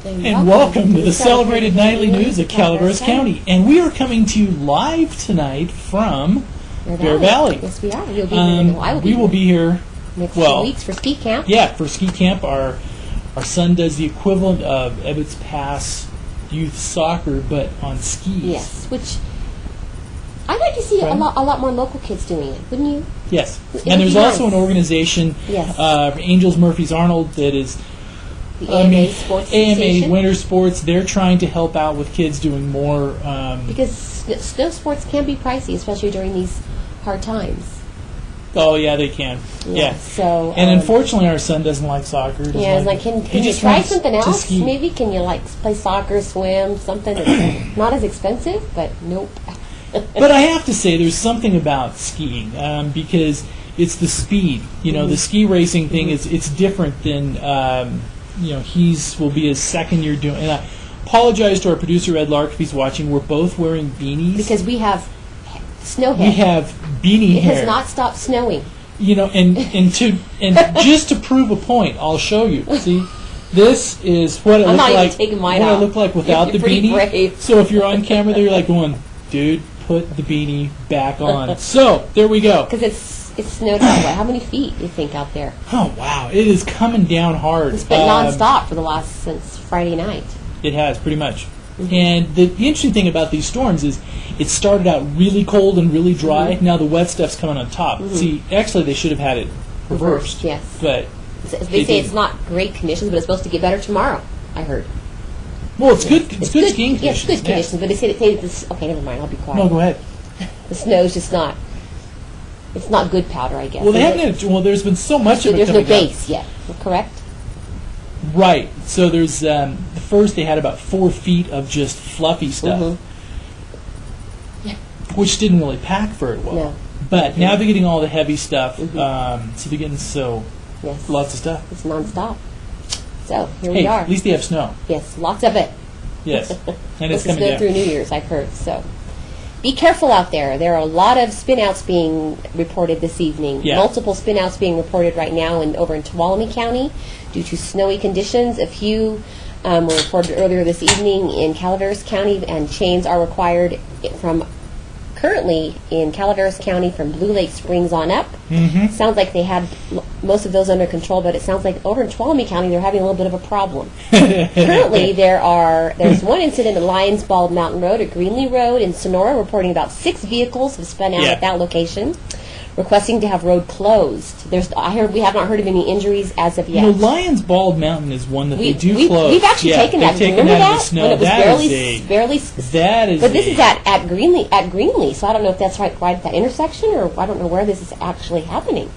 And welcome to the celebrated nightly news of Calaveras County. And we are coming to you live tonight from Bear Valley. Yes, we are. You'll be here. We will be here next 2 weeks for ski camp. Yeah, for ski camp. Our son does the equivalent of Ebbets Pass youth soccer, but on skis. Yes, which I'd like to see a lot more local kids doing it, wouldn't you? Yes, and there's also an organization, Angels Murphy's Arnold, that is the AMA Sports Association. Winter Sports. They're trying to help out with kids doing more. Because snow sports can be pricey, especially during these hard times. Oh yeah, they can. Yeah. So. And unfortunately, our son doesn't like soccer. Can you try something else? Maybe can you play soccer, swim, something that's not as expensive? But nope. But I have to say, there's something about skiing because it's the speed. The ski racing thing is it's different than. Will be his second year doing. And I apologize to our producer Ed Lark if he's watching. We're both wearing beanies because we have snow hair. We have beanie hair. It has not stopped snowing. And just to prove a point, I'll show you. See, this is what it looked like without the beanie. Brave. So if you're on camera, there, you're like going, dude, put the beanie back on. So there we go. Because it's snowed out. How many feet do you think out there? Oh wow, it is coming down hard. It's been nonstop since Friday night. It has, pretty much. Mm-hmm. And the interesting thing about these storms is it started out really cold and really dry. Mm-hmm. Now the wet stuff's coming on top. Mm-hmm. See, actually they should have had it reversed. Yes. But they say it's not great conditions, but it's supposed to get better tomorrow, I heard. Well, it's good. It's good skiing conditions. Yeah, it's good conditions, but they say this. Okay, never mind. I'll be quiet. No, go ahead. The snow's just not. It's not good powder, I guess. Well, they haven't. There's been so much of it. There's no base yet. Correct. Right. So there's the first they had about 4 feet of just fluffy stuff, which didn't really pack very well. No. But now they're getting all the heavy stuff. So they're getting lots of stuff. It's nonstop. So here we are. At least they have snow. Yes, lots of it. Yes, and it's coming down through New Year's, I've heard. So be careful out there. There are a lot of spinouts being reported this evening. Yeah. Multiple spinouts being reported right now over in Tuolumne County due to snowy conditions. A few were reported earlier this evening in Calaveras County, and chains are required currently in Calaveras County from Blue Lake Springs on up. Mm-hmm. Sounds like they had most of those under control, but it sounds like over in Tuolumne County they're having a little bit of a problem. Currently there's one incident at Lions Bald Mountain Road, at Greenlee Road in Sonora, reporting about 6 vehicles have spun out at that location, requesting to have road closed. We have not heard of any injuries as of yet. Lions Bald Mountain is one that they do close. We've actually taken that. Remember that? Out of the snow. when it was barely. That is. But this is at Greenlee, so I don't know if that's right at that intersection, or I don't know where this is actually happening.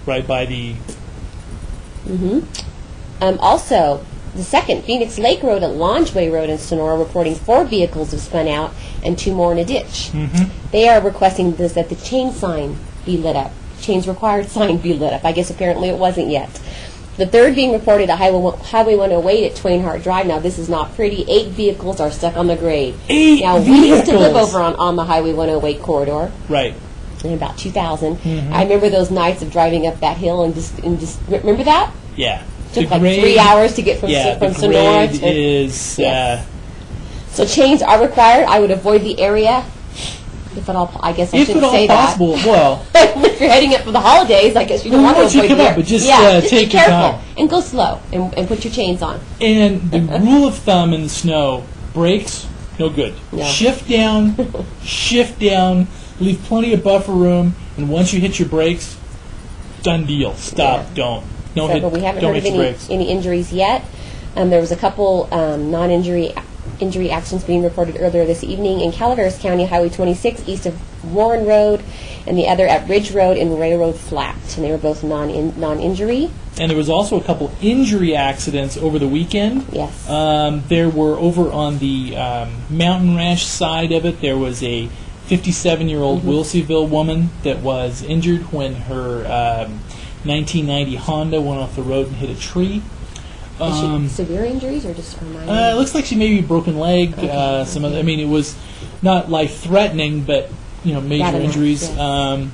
Right by the. Also, the second, Phoenix Lake Road at Longeway Road in Sonora, reporting 4 vehicles have spun out and 2 more in a ditch. Mm-hmm. They are requesting that the chain sign be lit up. Chains required sign be lit up. I guess apparently it wasn't yet. The third being reported at Highway 108 at Twain Hart Drive. Now this is not pretty. 8 vehicles are stuck on the grade. 8 now vehicles. We used to live over on the Highway 108 corridor. Right. In about 2000. Mm-hmm. I remember those nights of driving up that hill and just remember that? Yeah. It took 3 hours to get from Sonora to. Is. Yes. So chains are required. I would avoid the area. If at all, I guess I shouldn't say that. If at all possible, well. If you're heading up for the holidays, I guess you don't want to avoid the area. But just take your time. And go slow and put your chains on. And the rule of thumb in the snow, brakes, no good. No. Shift down, leave plenty of buffer room, and once you hit your brakes, done deal. Stop, don't hit but we haven't heard of any injuries yet. There was a couple injury actions being reported earlier this evening in Calaveras County, Highway 26 east of Warren Road, and the other at Ridge Road and Railroad Flat, and they were both non-injury. And there was also a couple injury accidents over the weekend. Yes. There were over on the Mountain Ranch side of it, there was a 57-year-old Wilseyville woman that was injured when her 1990 Honda went off the road and hit a tree. Severe injuries or just minor? It looks like she maybe broken leg. It was not life-threatening, but major injuries. Yes.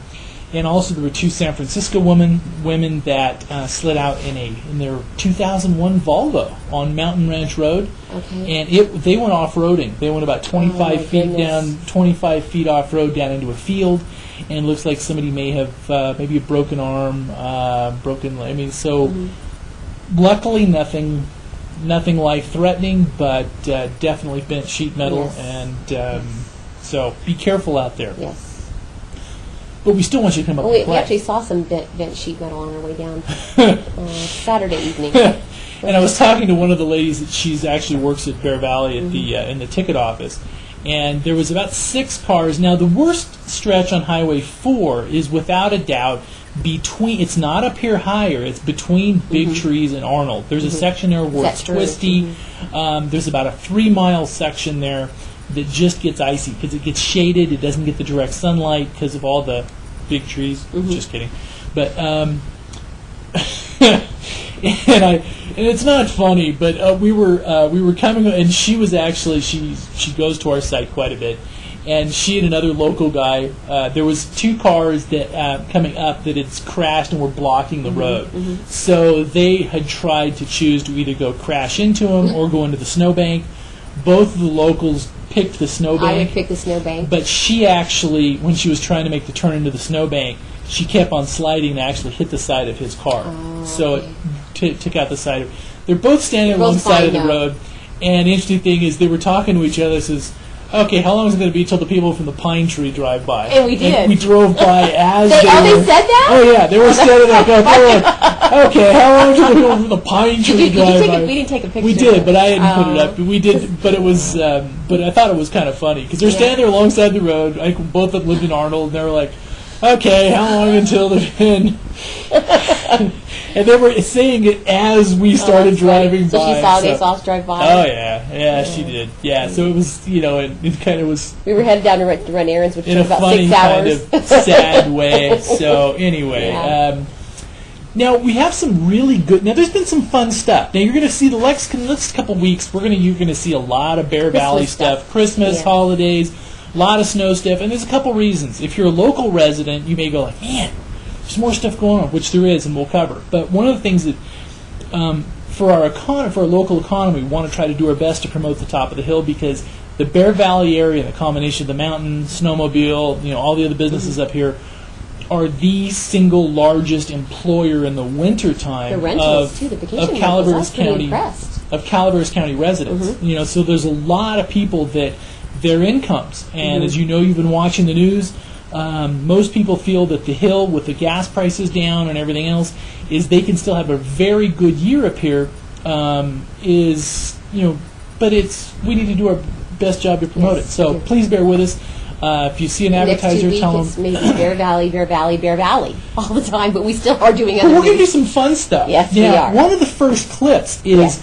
And also there were two San Francisco women that slid out in their 2001 Volvo on Mountain Ranch Road. Okay. And they went off-roading. They went about 25 feet down, 25 feet off-road down into a field, and it looks like somebody may have maybe a broken arm, broken leg. I mean, so luckily nothing life-threatening, but definitely bent sheet metal, and so be careful out there. Yes. But we still want you to come up and We play. actually saw some bent sheet metal on our way down Saturday evening. And I was talking to one of the ladies that she's actually works at Bear Valley at the in the ticket office, and there was about 6 cars. Now the worst stretch on Highway 4 is without a doubt between. It's not up here higher. It's between Big Trees and Arnold. There's a section there where it's twisty. There's about a 3-mile section there that just gets icy because it gets shaded. It doesn't get the direct sunlight because of all the big trees. Just kidding, but and it's not funny. But we were coming, and she was actually she goes to our site quite a bit, and she and another local guy. There was 2 cars that coming up that had crashed and were blocking the road. So they had tried to choose to either go crash into them or go into the snowbank. Both of the locals picked the snowbank. I would pick the snowbank. But she actually, when she was trying to make the turn into the snowbank, she kept on sliding and actually hit the side of his car. So it took out the side of. They're both standing alongside of the road. And the interesting thing is they were talking to each other. Says, okay, how long is it going to be till the people from the pine tree drive by? And we did. And we drove by as they said that? Oh, yeah. They were standing there. They were like, okay, how long till the people from the pine tree drive by? We didn't take a picture. We did, but I didn't put it up. We did, but it was, but I thought it was kind of funny because they're standing there alongside the road. I think both of them lived in Arnold, and they were like, okay, how long until the pin? And they were saying it as we started driving by. So they saw us drive by? Oh, yeah, she did. Yeah, so it was, it kind of was. We were headed down to run errands, which in took a about funny 6 hours. kind of sad way. So anyway, now we have some really good. Now there's been some fun stuff. Now you're going to see the next couple weeks. You're going to see a lot of Bear Valley stuff, Christmas, holidays, a lot of snow stuff, and there's a couple reasons. If you're a local resident, you may go like, man, there's more stuff going on, which there is, and we'll cover. But one of the things that for our local economy, we want to try to do our best to promote the top of the hill because the Bear Valley area, the combination of the mountain, snowmobile, all the other businesses up here, are the single largest employer in the wintertime the rentals too, the vacation of Calaveras County residents. So there's a lot of people that their incomes, and as you know, you've been watching the news. Most people feel that the hill, with the gas prices down and everything else, is they can still have a very good year up here. But we need to do our best job to promote it. So please bear with us. If you see an advertiser, tell them. Maybe Bear Valley, Bear Valley, Bear Valley all the time, but we still are doing other We're going to do things. some fun stuff. Yes, now, we are. One of the first clips is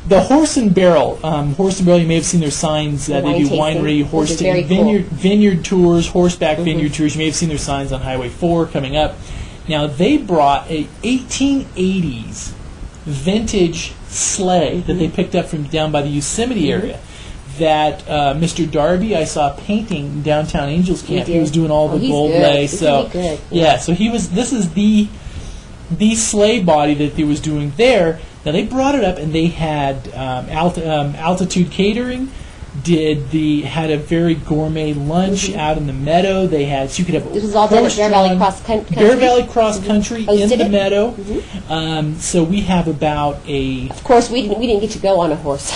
the Horse and Barrel. Horse and Barrel, you may have seen their signs. They do winery, horse very vineyard tours, horseback vineyard tours. You may have seen their signs on Highway 4 coming up. Now, they brought a 1880s vintage sleigh that they picked up from down by the Yosemite area. That Mr. Darby, I saw painting in downtown Angels Camp. He was doing all the gold lay. So so he was. This is the sleigh body that he was doing there. Now they brought it up and they had altitude catering. Had a very gourmet lunch out in the meadow. They had so you could have. This was all done at Bear Valley Cross Country. Bear Valley Cross Country in the meadow. So we have about a. Of course, we didn't get to go on a horse.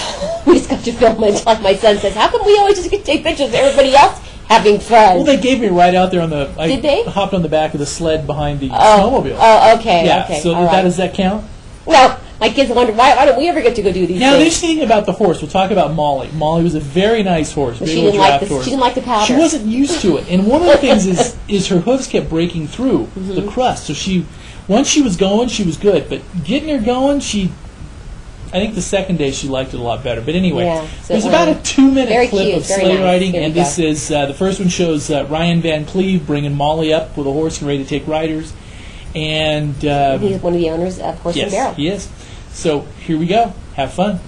We just got to film it. Like my son says, how come we always just get to take pictures of everybody else having fun? Well, they gave me a ride out there on the. Did they? Hopped on the back of the sled behind the snowmobile. Oh, okay. Yeah. Okay. So does that count? No. My kids wonder, why don't we ever get to go do these now, things? The interesting thing about the horse, we'll talk about Molly. Molly was a very nice horse. She didn't like the powder. She wasn't used to it. And one of the things is her hooves kept breaking through the crust. So once she was going, she was good. But getting her going, I think the second day she liked it a lot better. But anyway, there's about a 2-minute clip of sleigh riding. And this is, the first one shows Ryan Van Cleve bringing Molly up with a horse and ready to take riders. And he's one of the owners of Horse and Barrel. Yes, he is. So here we go. Have fun.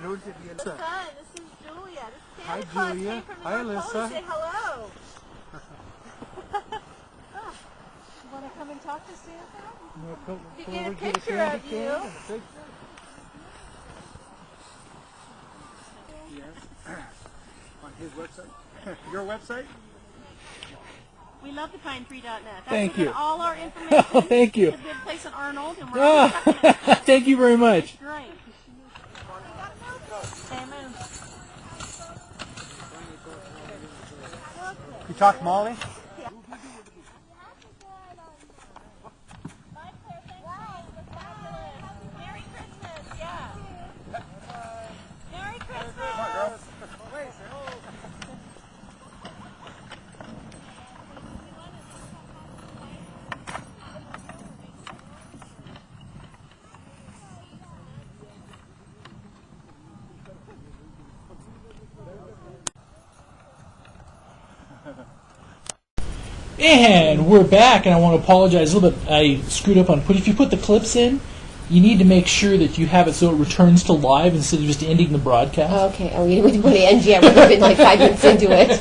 This is Julia. This is Hi, Santa Claus Julia. came from the Hi, North Pole to Alyssa. say hello. Oh, you want to come and talk to Santa? You get a picture of you. Yes. On his website. Your website? We love the pinetree.net. That's Thank where we you. get all our information. Oh, thank you. It's a good place in Arnold, and we're always checking it. Thank you very much. Great. Okay, move. You talked Molly? Merry Christmas, yeah. Merry Christmas. Come on, girls. And we're back, and I want to apologize a little bit. I screwed up on if you put the clips in, you need to make sure that you have it so it returns to live instead of just ending the broadcast. Okay. Oh, we didn't want to end yet. We've been like 5 minutes into it.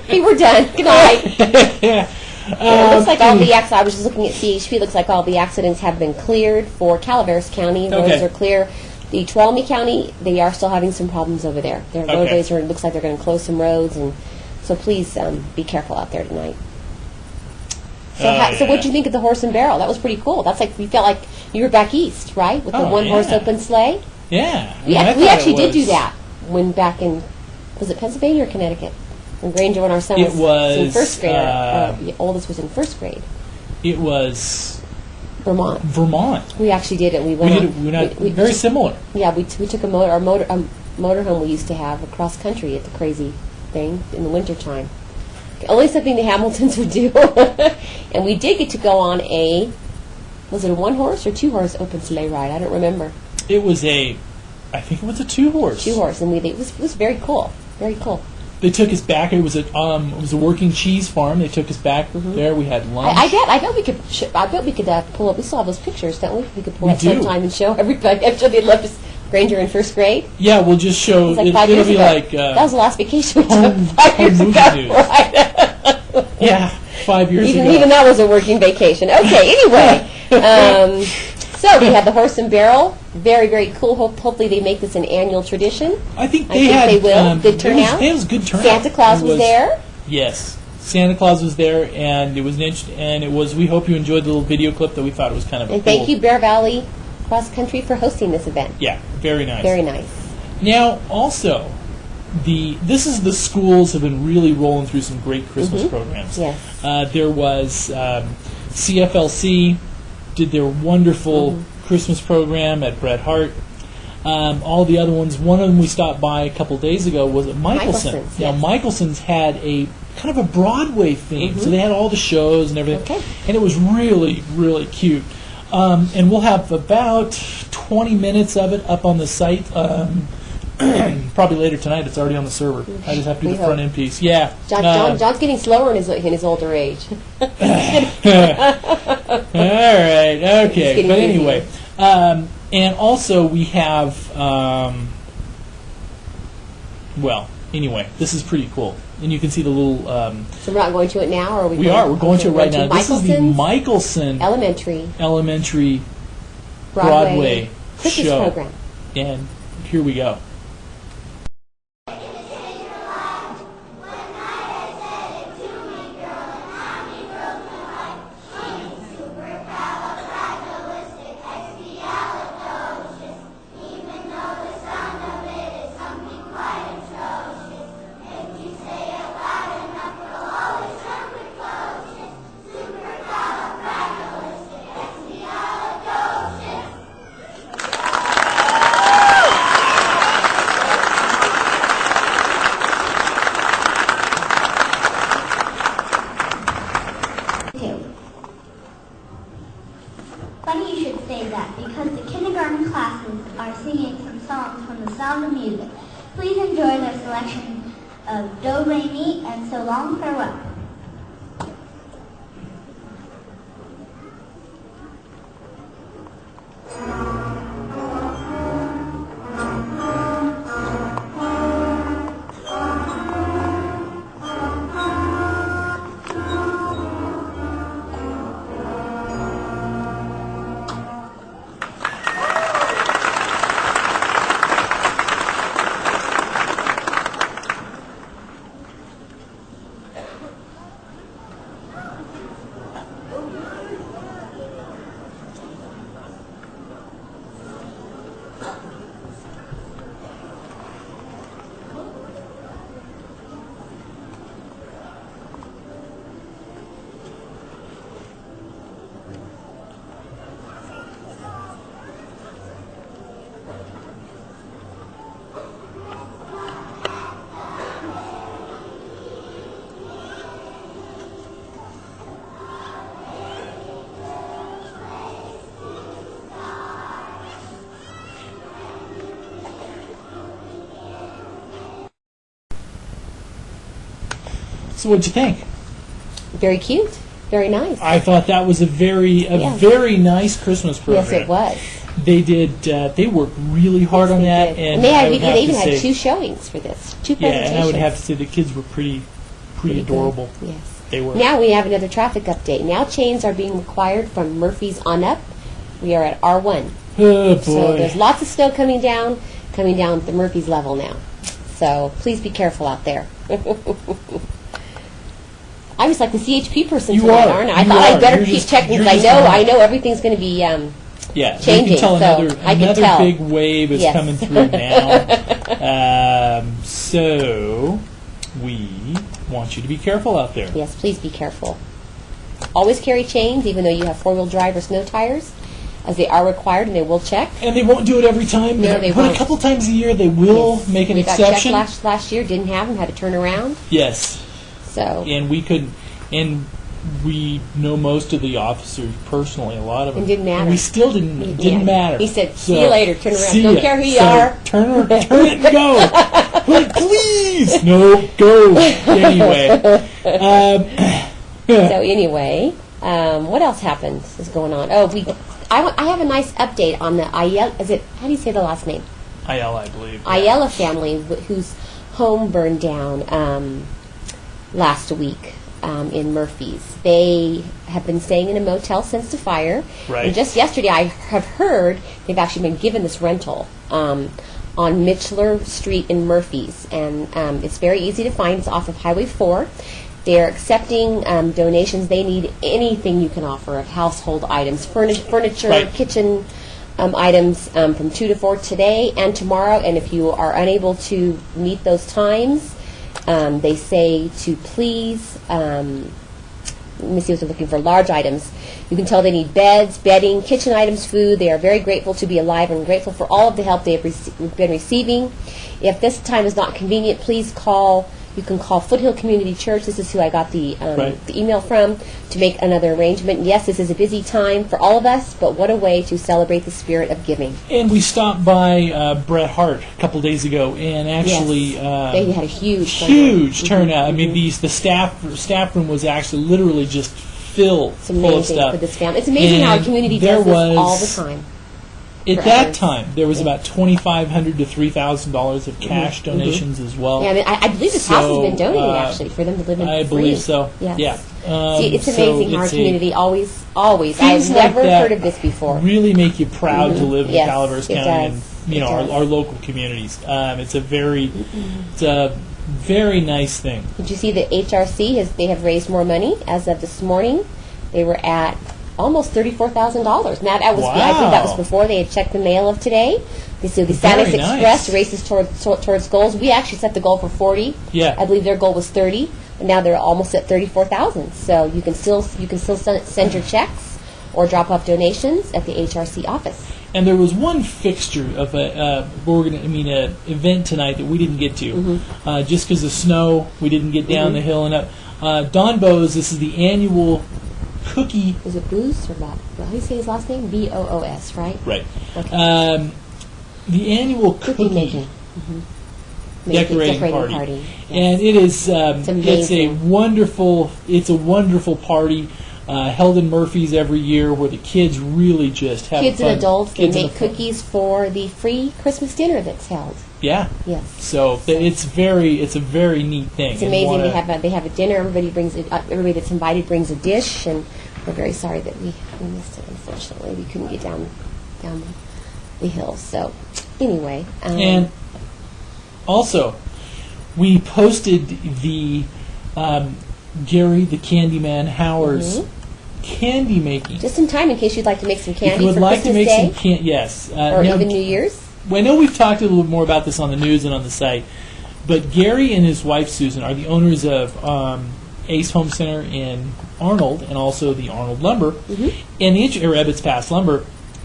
Hey, we're done. Good night. Yeah. It looks like all the accidents. I was just looking at CHP. Looks like all the accidents have been cleared for Calaveras County. Roads Okay. are clear. The Tuolumne County, they are still having some problems over there. Their Okay. roadways are. Looks like they're going to close some roads, and so please be careful out there tonight. So, so what did you think of the horse and barrel? That was pretty cool. That's like you felt like you were back east, right, with the Oh, one horse yeah. open sleigh. Yeah. I We, mean, I we thought actually it did do was- that when back in, was it Pennsylvania or Connecticut? When Granger, when our son It was in was, first grade, the oldest was in first grade. It was Vermont. Vermont. We actually did it. We We went. did on, it. We're not we- very similar. Yeah, we took a motorhome we used to have across country at the crazy thing in the wintertime. Only something the Hamiltons would do. And we did get to go on was it a one horse or two horse open sleigh ride? I don't remember. It was I think it was a 2-horse. Two horse, and it was very cool. Very cool. They took us back. It was a working cheese farm. They took us back there. We had lunch. I bet we could. I bet we could pull up. We still have those pictures, don't we? We could pull We up do. sometime and show everybody. I'm sure they'd love to. Granger in first grade. Yeah, we'll just show. It was like It'll 5 years be ago. like That was the last vacation we took home- 5 years home ago. movie news. Right. yeah, 5 years ago. Even that was a working vacation. Okay, anyway. So we had the horse and barrel. Very, very cool. Hopefully they make this an annual tradition. I think I they think had. they will. Good turnout. It was good turnout. Santa Claus It was there. Yes, Santa Claus was there, and it was We hope you enjoyed the little video clip that we thought was kind of. And cool. thank you, Bear Valley Cross Country, for hosting this event. Yeah, very nice. Very nice. Now, also, this is the schools have been really rolling through some great Christmas programs. Yes. There was CFLC did their wonderful Christmas program at Bret Hart. All the other ones. One of them we stopped by a couple days ago was at Michelson. Michelson's, Now yes. Michelson's had a kind of a Broadway theme, so they had all the shows and everything, Okay. and it was really, really cute. And we'll have about 20 minutes of it up on the site. Probably later tonight. It's already on the server. I just have to do We the front hope. end piece. Yeah. John's getting slower in his older age. All right. Okay. getting But busy. anyway, and also we have. Well, anyway, this is pretty cool, and you can see the little. So we're not going to it now, or are we? We are. We're going to it right now. This is the Michelson's Michelson Elementary Broadway Christmas show, program. and here we go. Funny you should say that, because the kindergarten classes are singing some songs from The Sound of Music. Please enjoy their selection of Do, Re, Mi, and So Long Farewell. So what'd you think? Very cute. Very nice. I thought that was a very nice Christmas program. Yes, it was. They did. They worked really hard on that, They did. and they I would have even to had say, 2 showings for this. 2 yeah, presentations. and I would have to say the kids were pretty Pretty good. adorable. Yes. They were. Now we have another traffic update. Now chains are being required from Murphy's on up. We are at R1. Oh boy. So there's lots of snow coming down at the Murphy's level now. So please be careful out there. I was like the CHP person You tonight, are. aren't I? I You thought are. I'd better You're keep just- checking you're because just I know everything's going to be Yeah, changing, you can tell so I can another tell. big wave is Yes. coming through now. So we want you to be careful out there. Yes, please be careful. Always carry chains, even though you have 4-wheel drive or snow tires, as they are required and they will check. And they won't do it every time. No, they but won't. a couple times a year they will Yes. make an We got exception. checked last year, didn't have them, had to turn around. Yes, So and we could, and we know most of the officers personally. A lot of them. It didn't matter. And we still didn't matter. He said, So, "See you later. Turn around. see Don't ya. care who you So are." Turn it and go. Like, please, no, go. Anyway. So anyway, what else is going on? Oh, I have a nice update on the Ayala. Is it? How do you say the last name? Ayala, I believe. yeah. Ayala family, whose home burned down last week in Murphy's. They have been staying in a motel since the fire. Right. And just yesterday, I have heard they've actually been given this rental on Mitchler Street in Murphy's, and it's very easy to find. It's off of Highway 4. They're accepting donations. They need anything you can offer of household items, furniture, Right. kitchen items from 2 to 4 today and tomorrow. And if you are unable to meet those times, they say to please, let me see what they're looking for, large items. You can tell they need beds, bedding, kitchen items, food. They are very grateful to be alive and grateful for all of the help they have been receiving. If this time is not convenient, please call. You can call Foothill Community Church. This is who I got the email from to make another arrangement. Yes, this is a busy time for all of us, but what a way to celebrate the spirit of giving. And we stopped by Bret Hart a couple days ago, and actually They had a huge turnout. I mean, the staff room was actually literally just filled It's full of amazing stuff. for this family. It's amazing how our And community there does this was- all the time. At for that others. time, there was about $2,500 to $3,000 of cash donations as well. Yeah, I mean, I believe this house has been So, donated actually for them to live in. I free. believe so. Yes. Yeah. See, it's So amazing how our it's community always. things I've like never that heard of this before. really make you proud to live in Yes, Calaveras it County and does. It our, does. our local communities. It's a very nice thing. Did you see that HRC they have raised more money as of this morning? They were at almost $34,000. Now that was I think that was Wow. before they had checked the mail of today. So the Santa's Very nice. Express races towards goals. We actually set the goal for 40. Yeah. I believe their goal was 30, and now they're almost at 34,000. So you can still send your checks or drop off donations at the HRC office. And there was one fixture of a event tonight that we didn't get to, just because of snow. We didn't get down the hill and up. Don Bose. This is the annual cookie. Is it Boos or Bob? How do you say his last name? Boos, right? Right. Okay. The annual Cookie making. decorating party. Yes. And it is it's a amazing. wonderful party held in Murphy's every year where the kids really just have Kids fun. and adults can Kids and make the fun. cookies for the free Christmas dinner that's held. Yeah. Yes. So it's a very neat thing. It's amazing. They have a dinner. Everybody everybody that's invited brings a dish, and we're very sorry that we missed it. Unfortunately, we couldn't get down the hill. So anyway, And also, we posted the Gary the Candyman Howard's candy making. just in time in case you'd like to make some If candy you would for like to Christmas make Day some yes. or now, even New Year's. I know we've talked a little more about this on the news and on the site, but Gary and his wife Susan are the owners of Ace Home Center in Arnold and also the Arnold Lumber, and Ebbets Past Lumber.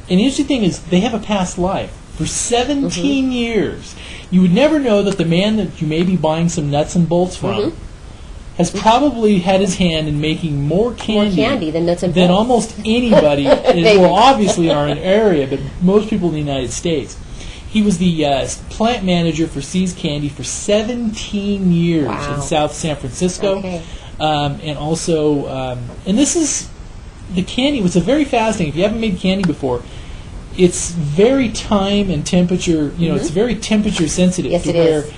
And the interesting thing is they have a past life. For 17 years, you would never know that the man that you may be buying some nuts and bolts from has probably had his hand in making more candy Than nuts and than bolts. almost anybody, well, obviously in our area, but most people in the United States. He was the plant manager for See's Candy for 17 years Wow. in South San Francisco. Okay. And also, and this is, the candy was a very fascinating. If you haven't made candy before, it's very time and temperature, it's very temperature sensitive. Yes, to it where, is.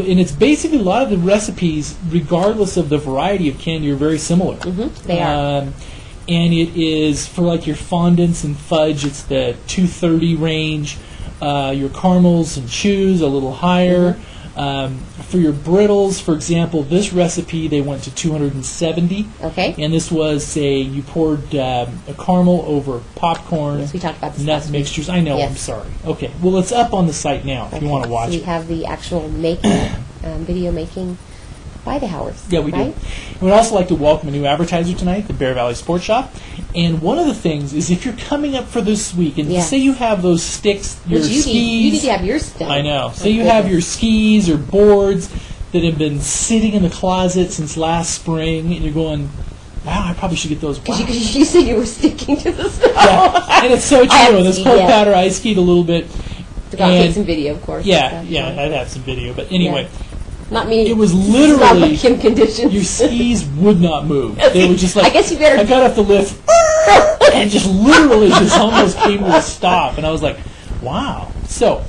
And it's basically a lot of the recipes, regardless of the variety of candy, are very similar. They are. And it is, for like your fondants and fudge, it's the 230 range. Your caramels and chews, a little higher. For your brittles, for example, this recipe, they went to 270. Okay. And this was you poured a caramel over popcorn. Yes, we talked about this nut last week. mixtures. I know, Yes. I'm sorry. Okay, well, it's up on the site now if you want to watch so we it. have the actual making, video making by the Howards. Yeah, we right? do. And we'd also like to welcome a new advertiser tonight, the Bear Valley Sports Shop. And one of the things is if you're coming up for this week, and Yes. say you have those sticks, your Which you skis. need to have yours done. I know. Oh, Say you have goodness. your skis or boards that have been sitting in the closet since last spring, and you're going, wow, I probably should get those. Wow. Because you said you were sticking to the snow. Yeah. And it's so I haven't true. And this skied cold yet. powder, I skied a little bit. I'll and- take some video, of course. Yeah, That's yeah, fine. I'd have some video. But anyway, Not me. it was It's literally not like in conditions. your skis would not move. They were just like, I guess you better- I got off the lift and just literally just almost came to a stop. And I was like, wow. So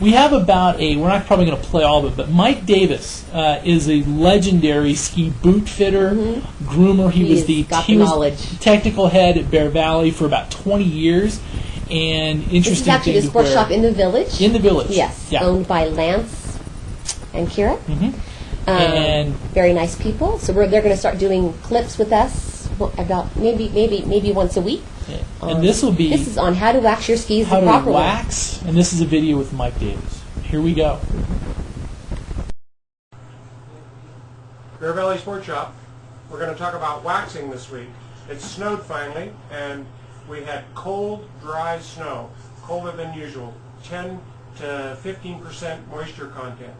we have about we're not probably going to play all of it, but Mike Davis is a legendary ski boot fitter, groomer. He was got the knowledge. technical head at Bear Valley for about 20 years. And interesting This is actually thing the to sports where- shop in the village. in the village. Yes, Yeah. owned by Lance and Kira. And Very nice people. So they're going to start doing clips with us about maybe once a week. and this will be This is on how to wax your skis how the to proper way. wax, and this is a video with Mike Davis. Here we go. Bear Valley Sports Shop. We're going to talk about waxing this week. It snowed finally, and we had cold, dry snow, colder than usual, 10 to 15% moisture content.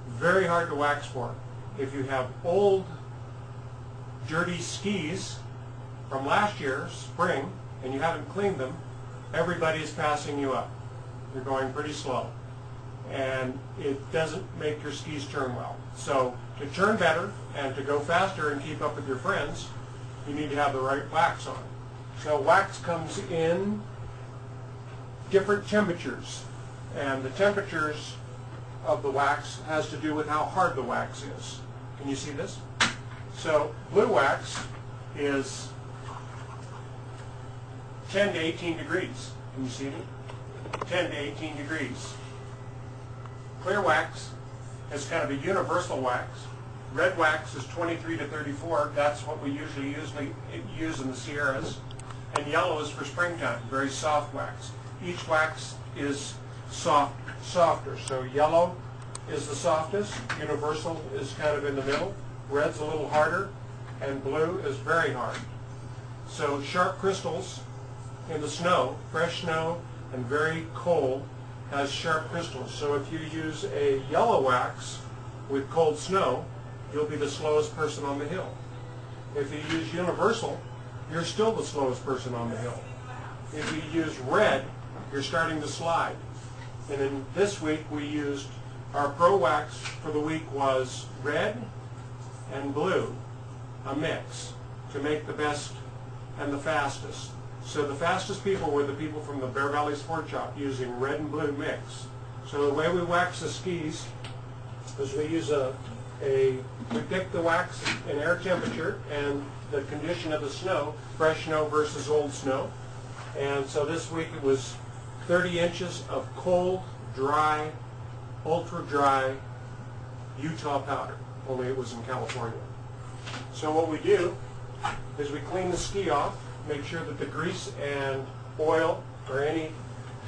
Very hard to wax for. If you have old, dirty skis from last year, spring, and you haven't cleaned them, everybody is passing you up. You're going pretty slow. And it doesn't make your skis turn well. So to turn better and to go faster and keep up with your friends, you need to have the right wax on. So wax comes in different temperatures, and the temperatures of the wax has to do with how hard the wax is. Can you see this? So blue wax is 10 to 18 degrees. Can you see it? 10 to 18 degrees. Clear wax is kind of a universal wax. Red wax is 23 to 34. That's what we usually use in the Sierras. And yellow is for springtime, very soft wax. Each wax is softer. So yellow is the softest. Universal is kind of in the middle. Red's a little harder. And blue is very hard. So sharp crystals in the snow, fresh snow and very cold, has sharp crystals. So if you use a yellow wax with cold snow, you'll be the slowest person on the hill. If you use universal, you're still the slowest person on the hill. If you use red, you're starting to slide. And in this week we used, our pro wax for the week was red and blue, a mix, to make the best and the fastest. So the fastest people were the people from the Bear Valley Sports Shop using red and blue mix. So the way we wax the skis is we use we pick the wax in air temperature and the condition of the snow, fresh snow versus old snow. And so this week it was 30 inches of cold, dry, ultra dry Utah powder, only it was in California. So what we do is we clean the ski off, make sure that the grease and oil or any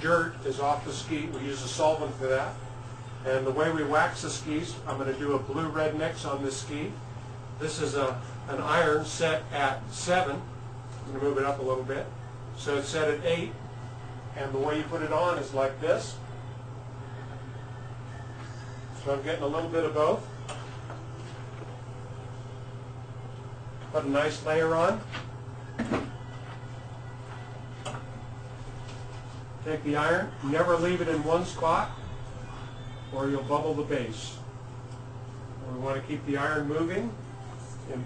dirt is off the ski. We use a solvent for that. And the way we wax the skis, I'm going to do a blue-red mix on this ski. This is an iron set at 7. I'm going to move it up a little bit. So it's set at 8. And the way you put it on is like this. So I'm getting a little bit of both. Put a nice layer on. Take the iron, never leave it in one spot or you'll bubble the base. We want to keep the iron moving. And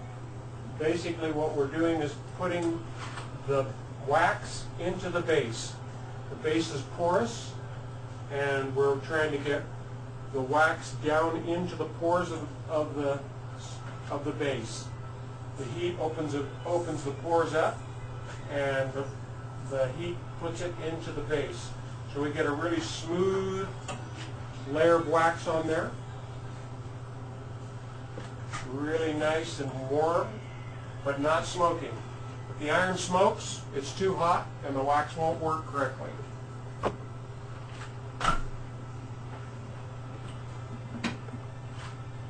basically what we're doing is putting the wax into the base. The base is porous and we're trying to get the wax down into the pores of the base. The heat opens the pores up and the heat puts it into the base. So we get a really smooth layer of wax on there. Really nice and warm, but not smoking. If the iron smokes, it's too hot and the wax won't work correctly.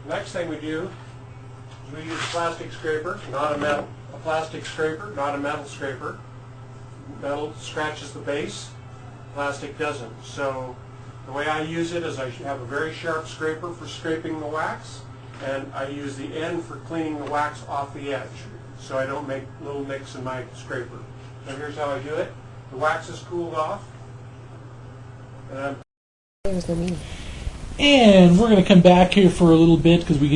Next thing we do is we use a plastic scraper, not a metal. A plastic scraper, not a metal scraper. Metal scratches the base, plastic doesn't. So the way I use it is I have a very sharp scraper for scraping the wax, and I use the end for cleaning the wax off the edge, so I don't make little nicks in my scraper. So here's how I do it. The wax is cooled off, and There's no meaning. And we're going to come back here for a little bit because we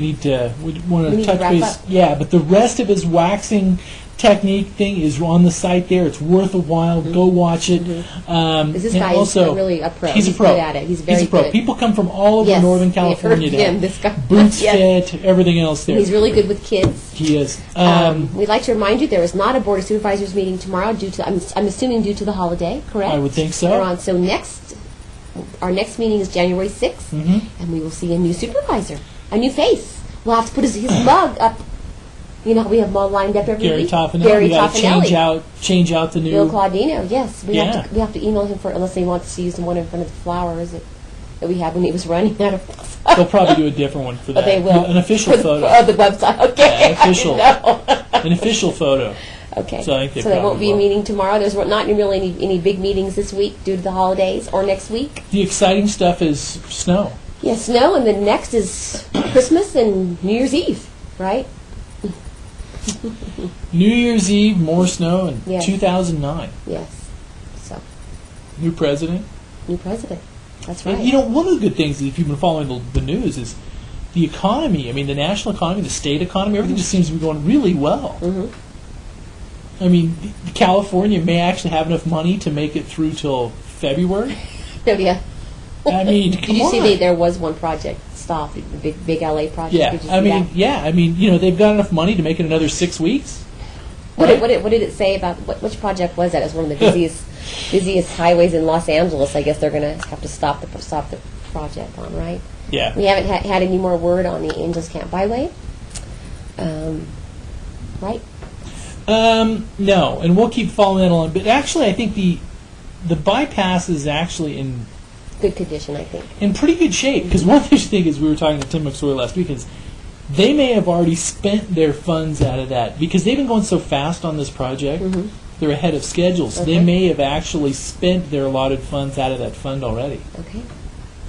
want to touch wrap base. up. Yeah, but the rest of his waxing technique thing is on the site there. It's worth a while. Go watch it. This and guy also, is really a pro. He's a pro. Good at it. He's very a pro. good. People come from all over Yes, Northern we have California heard to him, this guy. Boots Yes. Fit, everything else there. He's really good with kids. He is. We'd like to remind you there is not a Board of Supervisors meeting tomorrow due to, I'm assuming due to the holiday, correct? I would think so. We're on. So our next meeting is January 6th, and we will see a new supervisor, a new face. We'll have to put his mug up. You know, we have them all lined up every Gary week. Toffanelli. Gary We got to Toffanelli. change out the new. Bill Claudino, yes. We Yeah. have to email him unless he wants to use the one in front of the flowers that we had when he was running out of. They'll probably do a different one for that. But they will. An official photo. Oh, the website. Okay. Yeah, official. No. An official photo. Okay. So I think they there won't probably be a will. meeting tomorrow. There's not really any big meetings this week due to the holidays or next week. The exciting stuff is snow. Yeah, snow, and then next is Christmas and New Year's Eve, right? New Year's Eve, more snow, and Yes. 2009. Yes. So, New president. new president. That's right. And, you know, one of the good things, if you've been following the news, is the economy. I mean, the national economy, the state economy, everything just seems to be going really well. I mean, California may actually have enough money to make it through till February. Oh, yeah. I mean, Did come you on. see there was one project stopped, the big LA project? Yeah, Did you I see mean, that? yeah, I mean, you know, they've got enough money to make it another 6 weeks. What did it say about which project was that? It was one of the busiest highways in Los Angeles. I guess they're going to have to stop the project on, right? Yeah. We haven't had any more word on the Angels Camp Byway, right? No, and we'll keep following that along. But actually, I think the bypass is actually in Good condition, I think. pretty good shape. Because one thing is, we were talking to Tim McSorley last week, is they may have already spent their funds out of that because they've been going so fast on this project. They're ahead of schedule, so they Okay. may have actually spent their allotted funds out of that fund already. Okay.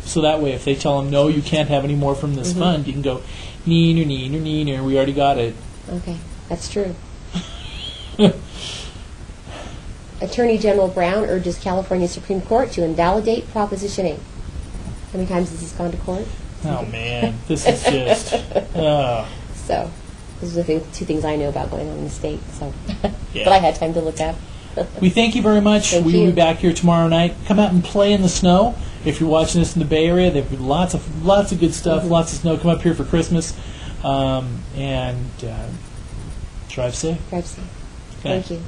So that way, if they tell them no, you can't have any more from this fund, you can go neener, neener, neener. We already got it. Okay, that's true. Attorney General Brown urges California Supreme Court to invalidate Proposition 8. How many times has this gone to court? Oh man, this is just. Oh. So, those are the two things I know about going on in the state. So, Yeah. but I had time to look up. We thank you very much. Thank We will you. be back here tomorrow night. Come out and play in the snow. If you're watching this in the Bay Area, there've been lots of good stuff, lots of snow. Come up here for Christmas, and drive safe. Drive safe. Okay. Thank you.